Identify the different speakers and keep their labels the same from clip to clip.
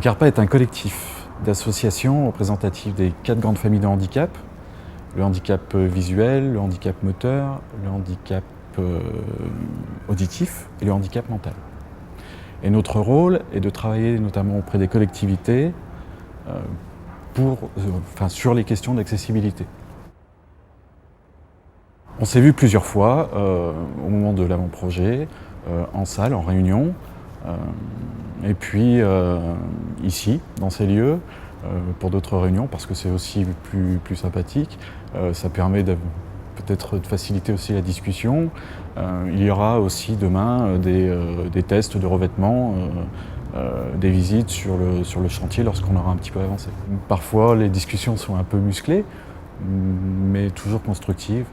Speaker 1: Le CARPA est un collectif d'associations représentatives des 4 grandes familles de handicap. Le handicap visuel, le handicap moteur, le handicap auditif et le handicap mental. Et notre rôle est de travailler notamment auprès des collectivités sur les questions d'accessibilité. On s'est vu plusieurs fois au moment de l'avant-projet, en salle, en réunion, et puis ici, dans ces lieux, pour d'autres réunions, parce que c'est aussi plus sympathique. Ça permet peut-être de faciliter aussi la discussion. Il y aura aussi demain des tests de revêtement, des visites sur le chantier lorsqu'on aura un petit peu avancé. Parfois, les discussions sont un peu musclées, mais toujours constructives.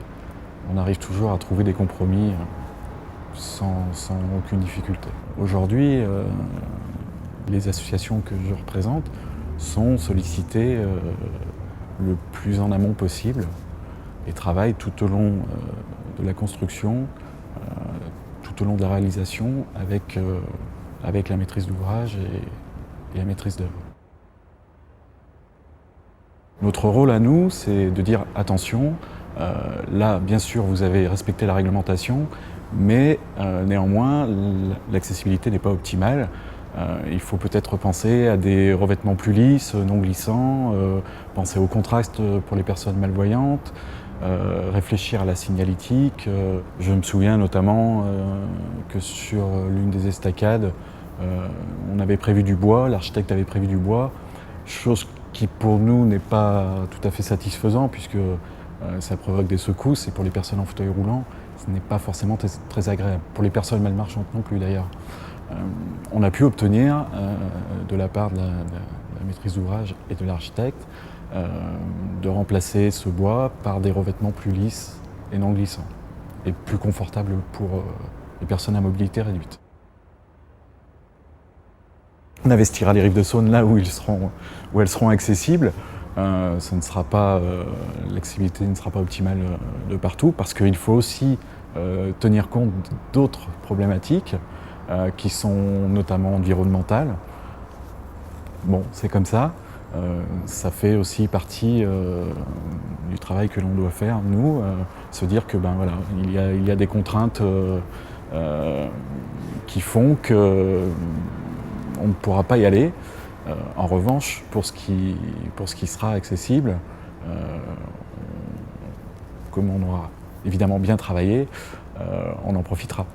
Speaker 1: On arrive toujours à trouver des compromis sans aucune difficulté. Aujourd'hui, les associations que je représente sont sollicitées le plus en amont possible et travaillent tout au long de la construction, tout au long de la réalisation avec la maîtrise d'ouvrage et la maîtrise d'œuvre. Notre rôle à nous, c'est de dire attention, là bien sûr vous avez respecté la réglementation, mais néanmoins l'accessibilité n'est pas optimale. Il faut peut-être penser à des revêtements plus lisses, non glissants, penser au contraste pour les personnes malvoyantes, réfléchir à la signalétique. Je me souviens notamment que sur l'une des estacades, on avait prévu du bois, l'architecte avait prévu du bois, chose qui pour nous n'est pas tout à fait satisfaisant puisque ça provoque des secousses et pour les personnes en fauteuil roulant, ce n'est pas forcément très agréable. Pour les personnes malmarchantes non plus d'ailleurs. On a pu obtenir de la part de la maîtrise d'ouvrage et de l'architecte de remplacer ce bois par des revêtements plus lisses et non glissants et plus confortables pour les personnes à mobilité réduite. On investira les rives de Saône là où elles seront accessibles. L'accessibilité ne sera pas optimale de partout parce qu'il faut aussi tenir compte d'autres problématiques qui sont notamment environnementales. Bon, c'est comme ça. Ça fait aussi partie du travail que l'on doit faire, nous, se dire que voilà, il y a des contraintes qui font qu'on ne pourra pas y aller. En revanche, pour ce qui sera accessible, comme on aura évidemment bien travaillé, on en profitera.